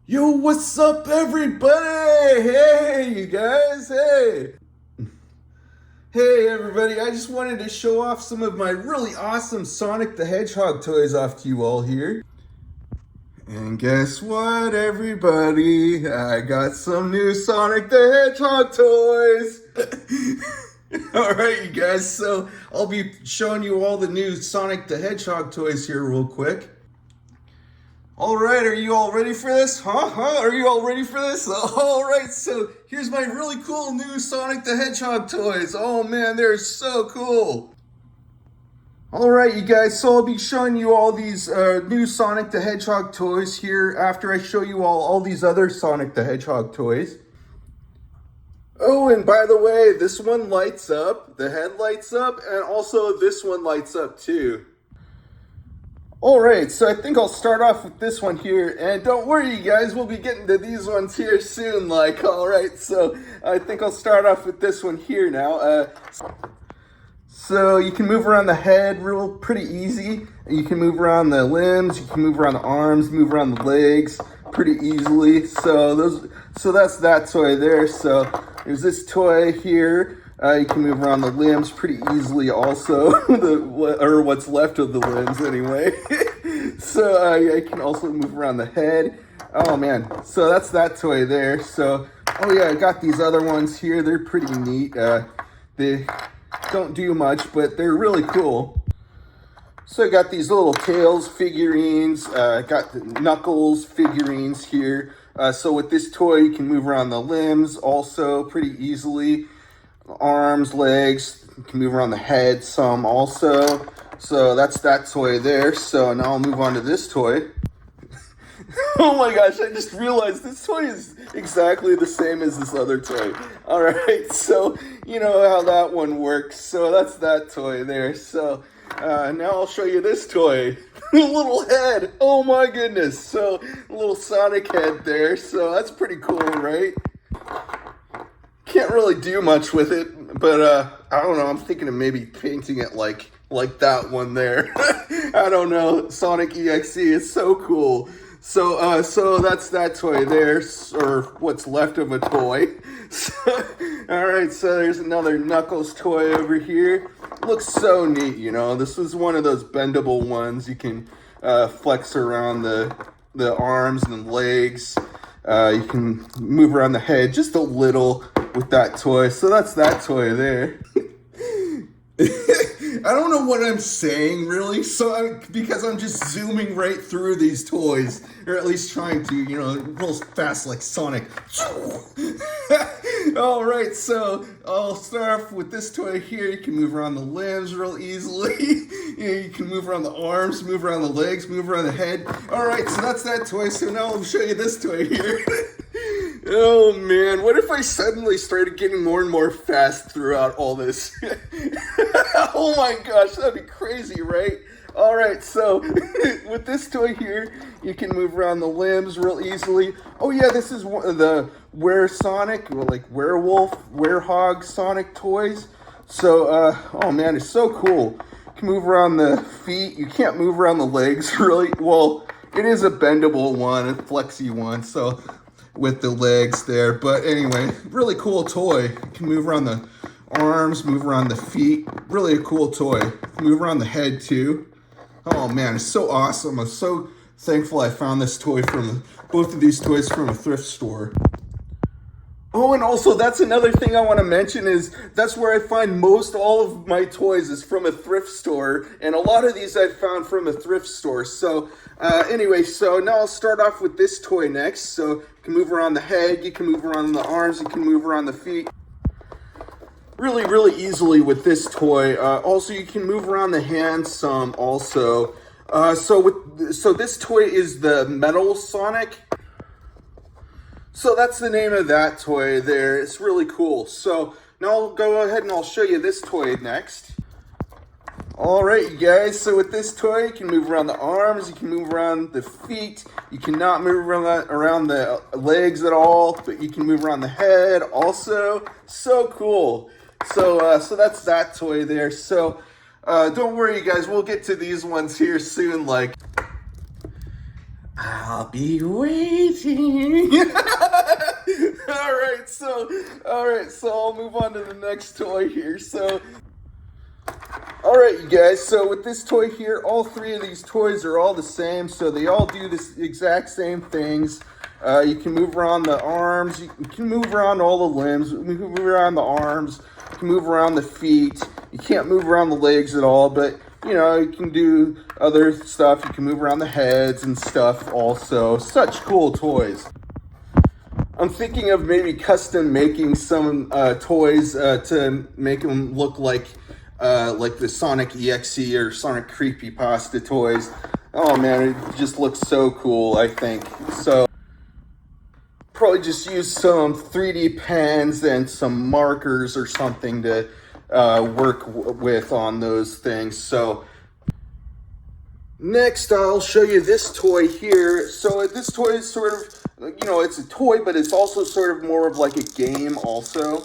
Yo, what's up, everybody? Hey, you guys, hey. Hey, everybody, I just wanted to show off some of my really awesome Sonic the Hedgehog toys off to you all here. And guess what, everybody? I got some new Sonic the Hedgehog toys. Alright, you guys, so I'll be showing you all the new Sonic the Hedgehog toys here real quick. Alright, are you all ready for this? Are you all ready for this? Alright, so here's my really cool new Sonic the Hedgehog toys. Oh man, they're so cool. Alright, you guys, so I'll be showing you all these new Sonic the Hedgehog toys here after I show you all these other Sonic the Hedgehog toys. Oh, and by the way, this one lights up, the head lights up, and also this one lights up too. Alright, so I think I'll start off with this one here, and don't worry you guys, we'll be getting to these ones here soon, alright, so I think I'll start off with this one here now. So you can move around the head pretty easy, you can move around the limbs, you can move around the arms, move around the legs pretty easily, so that's that toy there. So there's this toy here. You can move around the limbs pretty easily also, or what's left of the limbs anyway. So I can also move around the head. Oh man, so that's that toy there. So, oh yeah, I got these other ones here. They're pretty neat. They don't do much, but they're really cool. So I got these little Tails figurines. I got the Knuckles figurines here. So with this toy, you can move around the limbs also pretty easily. Arms, legs, you can move around the head some also. So that's that toy there. So now I'll move on to this toy. Oh my gosh, I just realized this toy is exactly the same as this other toy. Alright, so you know how that one works. So that's that toy there. So now I'll show you this toy. Little head. Oh my goodness. So little Sonic head there. So that's pretty cool, right? Can't really do much with it, but I don't know, I'm thinking of maybe painting it like that one there. I don't know, Sonic EXE is so cool. So so that's that toy there, or what's left of a toy. So, alright, so there's another Knuckles toy over here. Looks so neat, you know, this is one of those bendable ones. You can flex around the arms and legs. You can move around the head just a little with that toy. So that's that toy there. I don't know what I'm saying really, because I'm just zooming right through these toys, or at least trying to, you know, real fast like Sonic. Alright, so I'll start off with this toy here. You can move around the limbs real easily. You can move around the arms, move around the legs, move around the head. Alright, so that's that toy. So now I'll show you this toy here. Oh man, what if I suddenly started getting more and more fast throughout all this? Oh my gosh, that'd be crazy, right? Alright, so with this toy here, you can move around the limbs real easily. Oh yeah, this is one of the werehog Sonic toys. So, oh man, it's so cool. You can move around the feet. You can't move around the legs, really. Well, it is a bendable one, a flexy one, so with the legs there. But anyway, really cool toy. You can move around the arms, move around the feet. Really a cool toy. Move around the head too. Oh man, it's so awesome. I'm so thankful I found this toy both of these toys from a thrift store. Oh, and also that's another thing I want to mention is that's where I find all of my toys is from a thrift store, and a lot of these I found from a thrift store. So anyway, so now I'll start off with this toy next. So you can move around the head, you can move around the arms, you can move around the feet. Really easily with this toy. Also, you can move around the hands some also. So this toy is the Metal Sonic. So that's the name of that toy there. It's really cool. So now I'll go ahead and I'll show you this toy next. Alright you guys, so with this toy you can move around the arms, you can move around the feet, you cannot move around the legs at all, but you can move around the head also. So cool. So that's that toy there. So don't worry you guys, we'll get to these ones here soon. I'll be waiting. All right, so I'll move on to the next toy here. So, all right, you guys. So with this toy here, all three of these toys are all the same. So they all do this exact same things. You can move around the arms. You can move around all the limbs. You can move around the arms. You can move around the feet. You can't move around the legs at all, but you know, you can do other stuff. You can move around the heads and stuff also. Such cool toys. I'm thinking of maybe custom making some toys to make them look like the Sonic EXE or Sonic Creepypasta toys. Oh man, it just looks so cool, I think. So probably just use some 3D pens and some markers or something to work with on those things. So next I'll show you this toy here. So this toy is sort of, you know, it's a toy, but it's also sort of more of like a game also.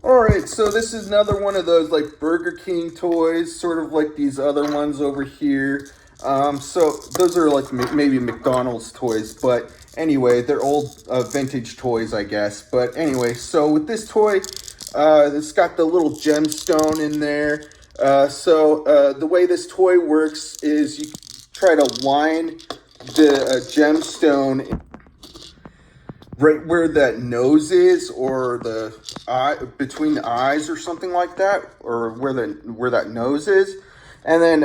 All right, so this is another one of those like Burger King toys, sort of like these other ones over here. So those are like maybe McDonald's toys, but anyway, they're old vintage toys, I guess. But anyway, so with this toy, it's got the little gemstone in there. The way this toy works is you try to line the gemstone right where that nose is, or the eye, between the eyes or something like that, or where that nose is. And then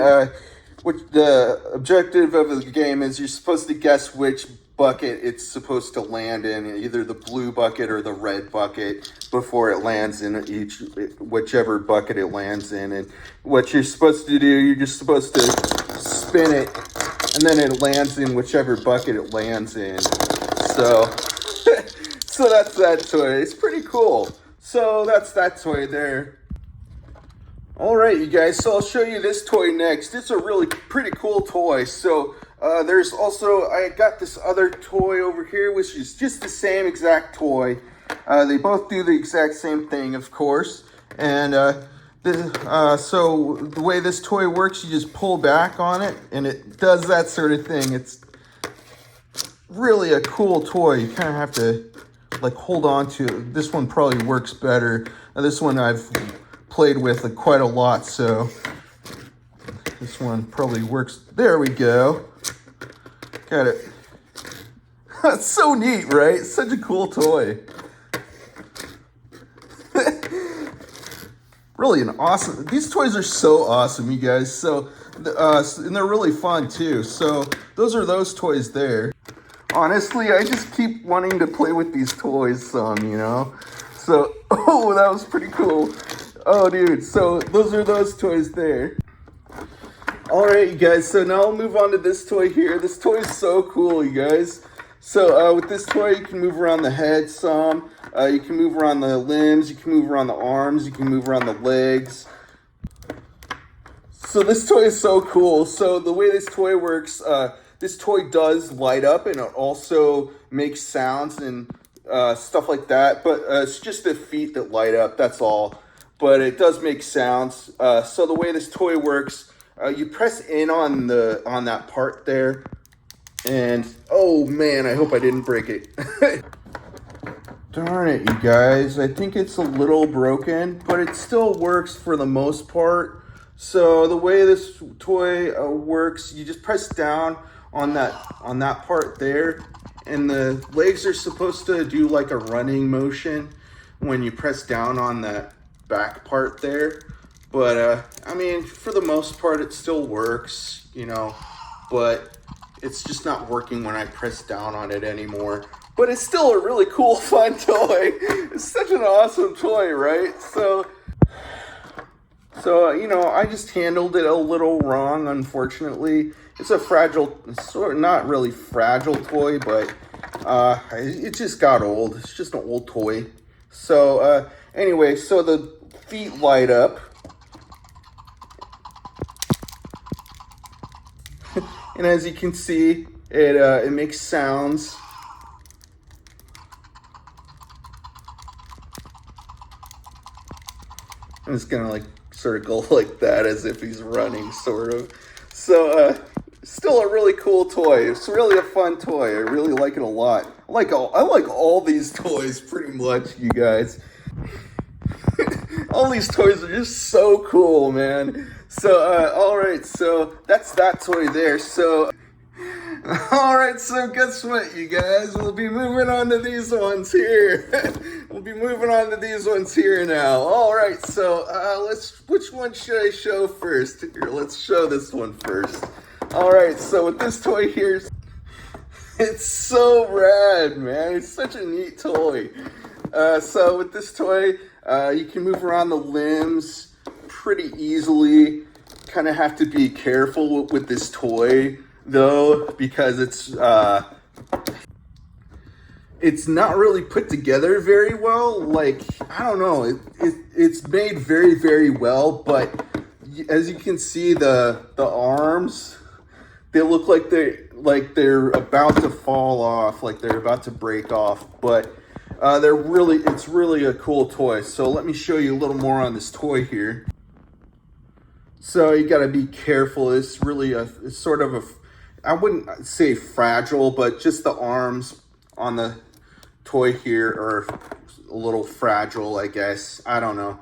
which the objective of the game is you're supposed to guess which bucket it's supposed to land in, either the blue bucket or the red bucket, before it lands in whichever bucket it lands in. And what you're supposed to do, you're just supposed to spin it, and then it lands in whichever bucket it lands in. So so that's that toy. It's pretty cool. So that's that toy there. All right, you guys, so I'll show you this toy next. It's a really pretty cool toy. So there's also, I got this other toy over here, which is just the same exact toy. They both do the exact same thing, of course. And so the way this toy works, you just pull back on it, and it does that sort of thing. It's really a cool toy. You kind of have to like hold on to it. This one probably works better. This one I've played with quite a lot, so this one probably works. There we go. Got it. That's so neat, right? Such a cool toy. Really an awesome. These toys are so awesome, you guys. So, and they're really fun too. So those are those toys there. Honestly, I just keep wanting to play with these toys some, you know. So, oh, that was pretty cool. Oh, dude, so those are those toys there. All right, you guys, so now I'll move on to this toy here. This toy is so cool, you guys. So with this toy, you can move around the head some. You can move around the limbs. You can move around the arms. You can move around the legs. So this toy is so cool. So the way this toy works, this toy does light up, and it also makes sounds and stuff like that. But it's just the feet that light up, that's all. But it does make sounds. So the way this toy works, you press in on that part there, and oh man, I hope I didn't break it. Darn it, you guys. I think it's a little broken, but it still works for the most part. So the way this toy works, you just press down on that part there, and the legs are supposed to do like a running motion when you press down on that back part there. But I mean, for the most part it still works, you know, but it's just not working when I press down on it anymore. But it's still a really cool, fun toy. It's such an awesome toy, right? So you know, I just handled it a little wrong, unfortunately. It's a fragile, sort of not really fragile toy, but it just got old. It's just an old toy. So anyway, so the feet light up. And as you can see, it makes sounds. I'm just gonna like sort of go like that as if he's running, sort of. So still a really cool toy. It's really a fun toy. I really like it a lot. I like all these toys pretty much, you guys. All these toys are just so cool, man. So, alright, so that's that toy there. So, alright, so guess what, you guys? We'll be moving on to these ones here. We'll be moving on to these ones here now. Alright, so, which one should I show first? Here, let's show this one first. Alright, so with this toy here, it's so rad, man. It's such a neat toy. So with this toy, you can move around the limbs pretty easily. Kind of have to be careful with this toy, though, because it's not really put together very well. Like, I don't know, it's made very, very well, but as you can see, the arms, they look like they're about to fall off, like they're about to break off, but it's really a cool toy. So let me show you a little more on this toy here. So you got to be careful. It's really it's sort of I wouldn't say fragile, but just the arms on the toy here are a little fragile, I guess. I don't know.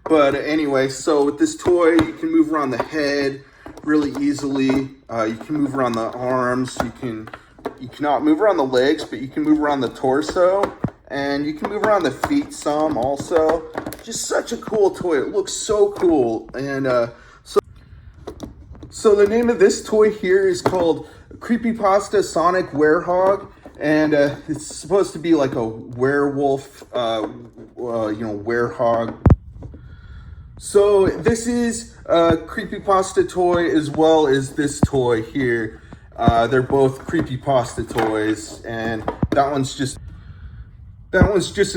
But anyway, so with this toy, you can move around the head really easily. You can move around the arms. You cannot move around the legs, but you can move around the torso. And you can move around the feet some also. Just such a cool toy. It looks so cool. And so the name of this toy here is called Creepypasta Sonic Werehog. And it's supposed to be like a werewolf, werehog. So this is a Creepypasta toy as well as this toy here. They're both Creepypasta toys. And that one's just a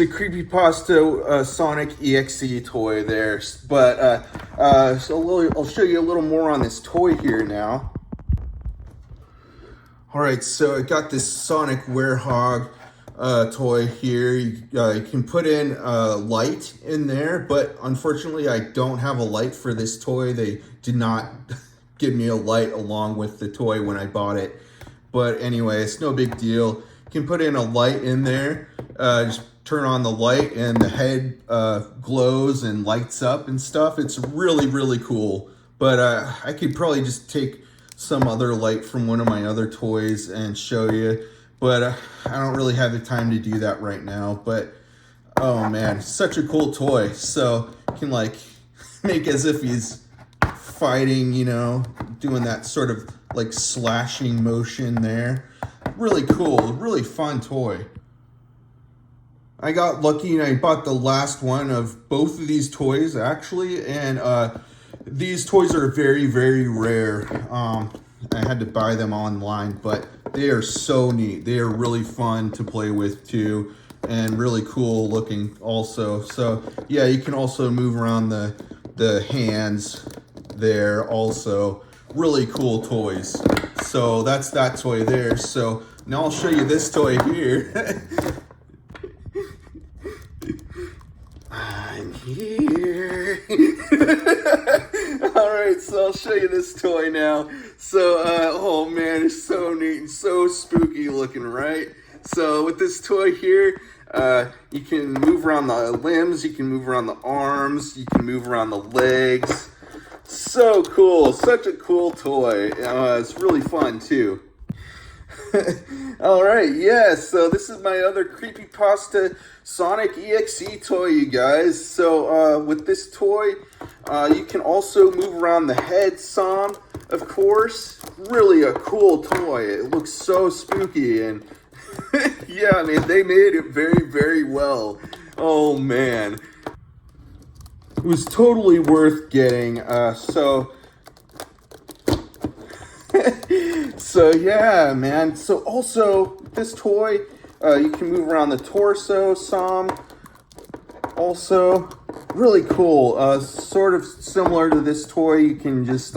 Creepypasta Sonic EXE toy there. But so I'll show you a little more on this toy here now. Alright, so I got this Sonic Werehog toy here. You can put in a light in there, but unfortunately I don't have a light for this toy. They did not give me a light along with the toy when I bought it. But anyway, it's no big deal. You can put in a light in there. Just turn on the light and the head glows and lights up and stuff. It's really, really cool. But I could probably just take some other light from one of my other toys and show you. But I don't really have the time to do that right now. But, oh man, such a cool toy. So you can like make as if he's fighting, you know, doing that sort of like slashing motion there. Really cool, really fun toy. I got lucky and I bought the last one of both of these toys actually, and these toys are very, very rare. I had to buy them online, but they are so neat. They are really fun to play with too, and really cool looking also. So yeah, you can also move around the hands there also. Really cool toys. So that's that toy there. So now I'll show you this toy here. I'm here. Alright, so I'll show you this toy now. So, oh man, it's so neat and so spooky looking, right? So with this toy here, you can move around the limbs, you can move around the arms, you can move around the legs. So cool, such a cool toy. It's really fun too. Alright, yeah, so this is my other Creepypasta Sonic EXE toy, you guys. So with this toy, you can also move around the head some, of course. Really a cool toy. It looks so spooky, and yeah, I mean, they made it very, very well. Oh man. It was totally worth getting. So yeah, man. So also this toy, you can move around the torso some. Also, really cool. Sort of similar to this toy. You can just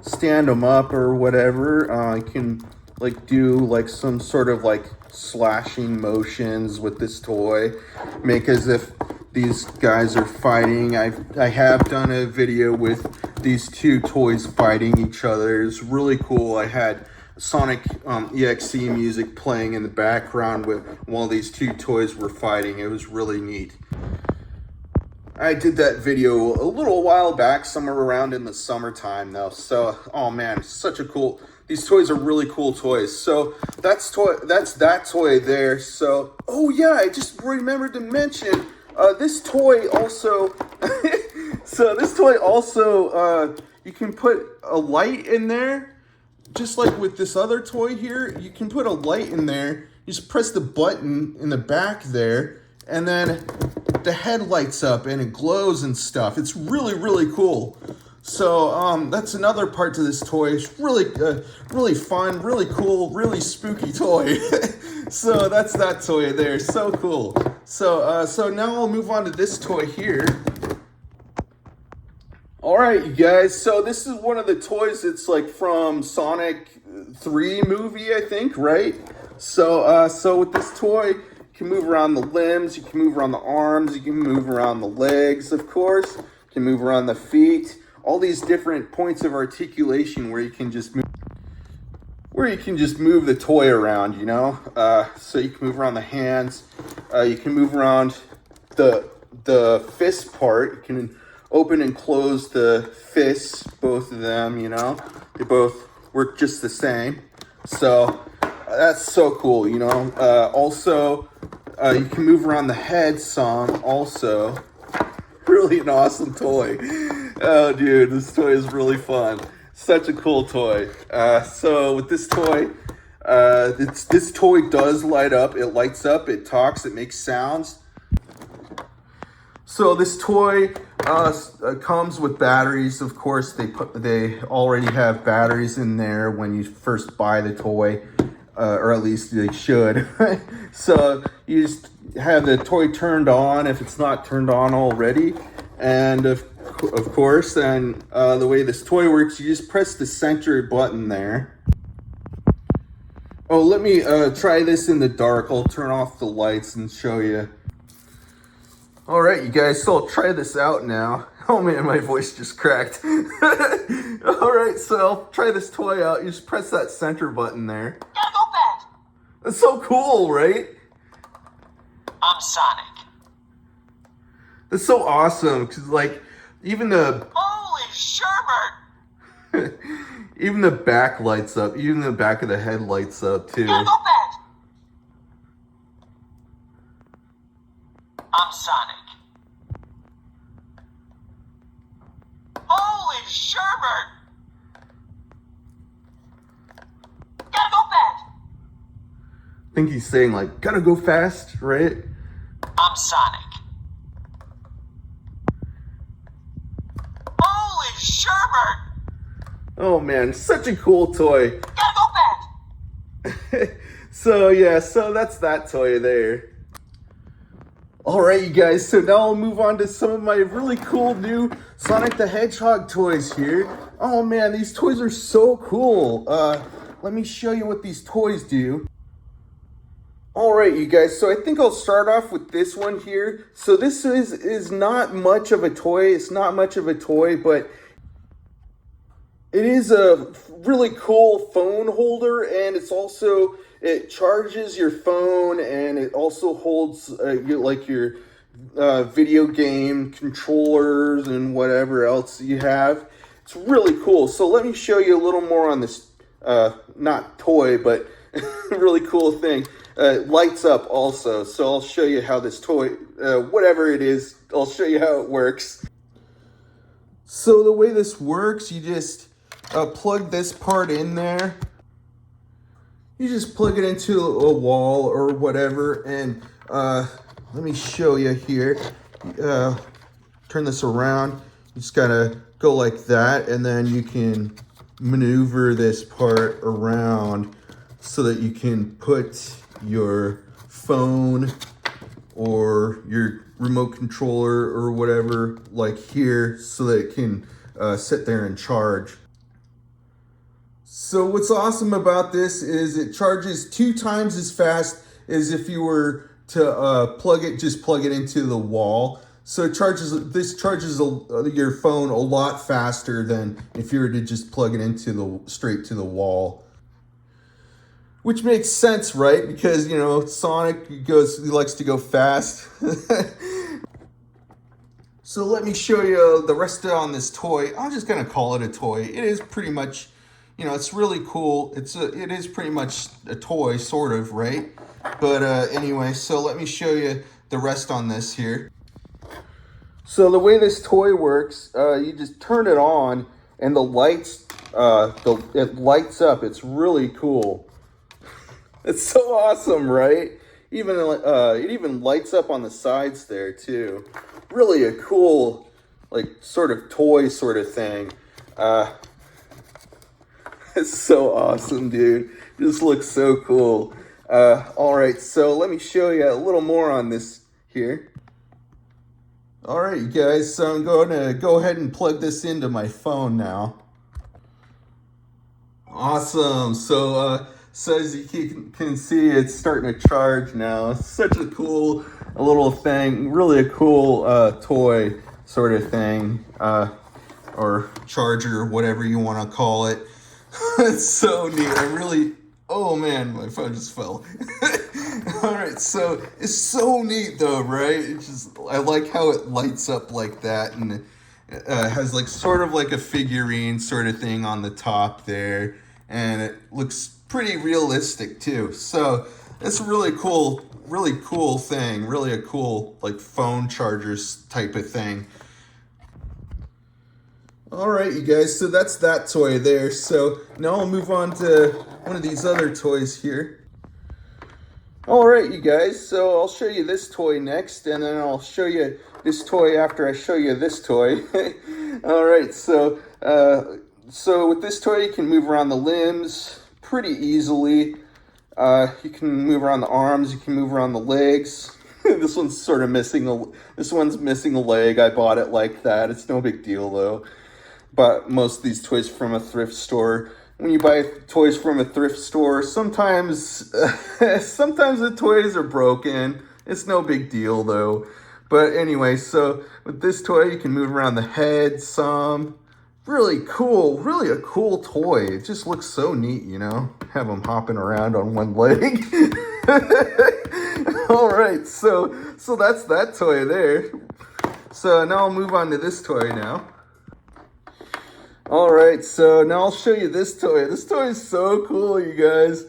stand them up or whatever. You can like do like some sort of like slashing motions with this toy. Make as if these guys are fighting. I have done a video with these two toys fighting each other. It's really cool. I had Sonic EXE music playing in the background while these two toys were fighting. It was really neat. I did that video a little while back, somewhere around in the summertime though. So, oh man, such a cool, these toys are really cool toys. So that's that toy there. So, oh yeah, I just remembered to mention, this toy also, so this toy also, you can put a light in there, just like with this other toy here. You can put a light in there, you just press the button in the back there, and then the head lights up and it glows and stuff. It's really, really cool. So that's another part to this toy. It's really, really fun, really cool, really spooky toy. So that's that toy there. So cool. So so now I'll move on to this toy here. All right, you guys. So this is one of the toys that's like from Sonic 3 movie, I think, right? So so with this toy, you can move around the limbs, you can move around the arms, you can move around the legs, of course. You can move around the feet. All these different points of articulation where you can just move, the toy around, you know. So you can move around the hands. You can move around the fist part. You can open and close the fists, both of them, you know. They both work just the same. So that's so cool, you know. Also, you can move around the head some also. Really an awesome toy. Oh, dude, this toy is really fun. Such a cool toy. So with this toy, this toy does light up. It lights up, it talks, it makes sounds. So this toy comes with batteries. Of course, they already have batteries in there when you first buy the toy, or at least they should. So you just have the toy turned on if it's not turned on already, and of course, then the way this toy works, you just press the center button there. Oh, let me try this in the dark. I'll turn off the lights and show you. All right, you guys, so I'll try this out now. Oh man, my voice just cracked. All right, so I'll try this toy out. You just press that center button there. Gotta go back. That's so cool, right? I'm Sonic. That's so awesome, because like, even the... Holy sherbert! even the back lights up. Even the back of the head lights up, too. Gotta go back. I'm Sonic. Holy sherbert! Gotta go back. I think he's saying, like, gotta go fast, right? I'm Sonic. Holy sherbert! Oh, man, such a cool toy. Gotta go back. So, yeah, so that's that toy there. All right, you guys, so now I'll move on to some of my really cool new Sonic the Hedgehog toys here. Oh, man, these toys are so cool. Let me show you what these toys do. All right, you guys, so I think I'll start off with this one here. So this is not much of a toy. It's not much of a toy, but it is a really cool phone holder, and it's also, it charges your phone, and it also holds your video game controllers and whatever else you have. It's really cool. So let me show you a little more on this, not toy, but really cool thing. Lights up also. So I'll show you how this toy, whatever it is, I'll show you how it works. So the way this works, you just plug this part in there. You just plug it into a wall or whatever, and let me show you here. Turn this around. You just gotta go like that, and then you can maneuver this part around so that you can put your phone or your remote controller or whatever like here so that it can sit there and charge. So what's awesome about this is it charges 2 times as fast as if you were to plug it into the wall. So this charges your phone a lot faster than if you were to just plug it into straight to the wall. Which makes sense, right? Because Sonic he likes to go fast. So let me show you the rest on this toy. I'm just gonna call it a toy. It is pretty much, it's really cool. It is pretty much a toy, sort of, right? But anyway, so let me show you the rest on this here. So the way this toy works, you just turn it on, and the lights, it lights up. It's really cool. It's so awesome, right? It even lights up on the sides there too. Really a cool, like sort of toy sort of thing. It's so awesome, dude. This looks so cool. All right, so let me show you a little more on this here. All right, you guys, so I'm going to go ahead and plug this into my phone now. Awesome. So as you can see, it's starting to charge now. It's such a cool little thing, really a cool toy sort of thing, or charger, whatever you want to call it. It's so neat. Oh man, my phone just fell. All right, so it's so neat though, right? I like how it lights up like that, and it has like sort of like a figurine sort of thing on the top there, and it looks pretty realistic too. So it's a really cool thing, really a cool like phone chargers type of thing. All right, you guys, so that's that toy there. So now I'll move on to one of these other toys here. All right, you guys, so I'll show you this toy next, and then I'll show you this toy after I show you this toy. All right, so with this toy, you can move around the limbs pretty easily. You can move around the arms, you can move around the legs. This one's missing a leg. I bought it like that. It's no big deal though. But most of these toys from a thrift store. When you buy toys from a thrift store, sometimes the toys are broken. It's no big deal though. But anyway, so with this toy, you can move around the head some. Really cool, really a cool toy. It just looks so neat, have them hopping around on one leg. All right, so that's that toy there. So now I'll move on to this toy now. All right, so now I'll show you this toy. This toy is so cool, you guys.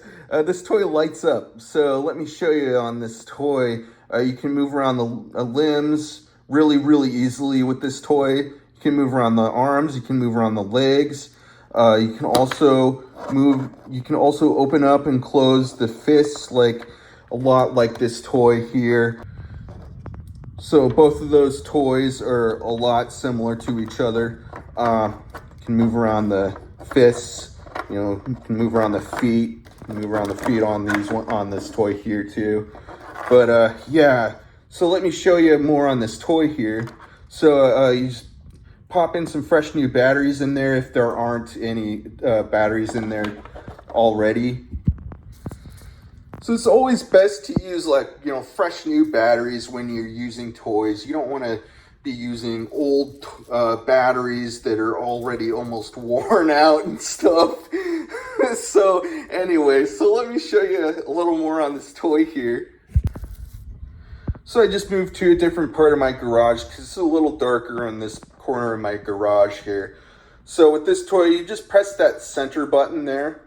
This toy lights up. So let me show you on this toy. You can move around the limbs really, really easily with this toy. You can move around the arms. You can move around the legs. You can also open up and close the fists a lot like this toy here. So both of those toys are a lot similar to each other. You can move around the fists, you can move around the feet, you can move around the feet on this toy here too. But yeah, so let me show you more on this toy here. So you just pop in some fresh new batteries in there if there aren't any batteries in there already. So it's always best to use fresh new batteries when you're using toys. You don't want to be using old batteries that are already almost worn out and stuff. So anyway, so let me show you a little more on this toy here. So I just moved to a different part of my garage because it's a little darker in this corner of my garage here. So with this toy, you just press that center button there.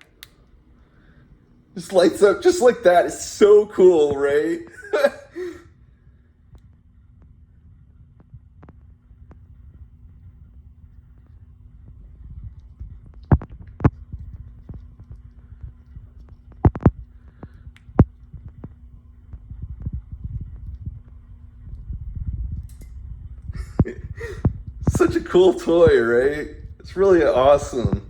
Just lights up just like that. It's so cool, right? Such a cool toy, right? It's really awesome.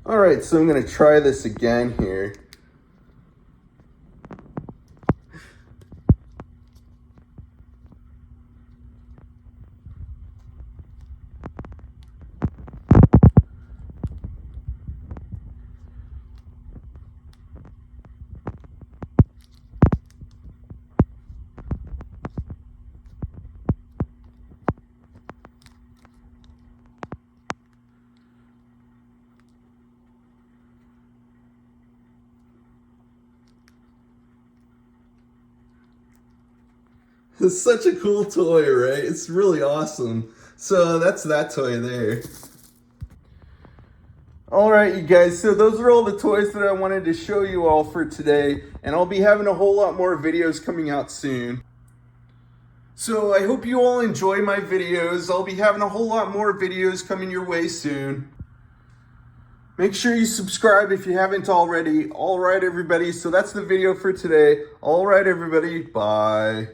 All right, so I'm going to try this again here. It's such a cool toy, right? It's really awesome. So that's that toy there. Alright, you guys, so those are all the toys that I wanted to show you all for today, and I'll be having a whole lot more videos coming out soon. So I hope you all enjoy my videos. I'll be having a whole lot more videos coming your way soon. Make sure you subscribe if you haven't already. Alright, everybody, so that's the video for today. Alright, everybody, bye.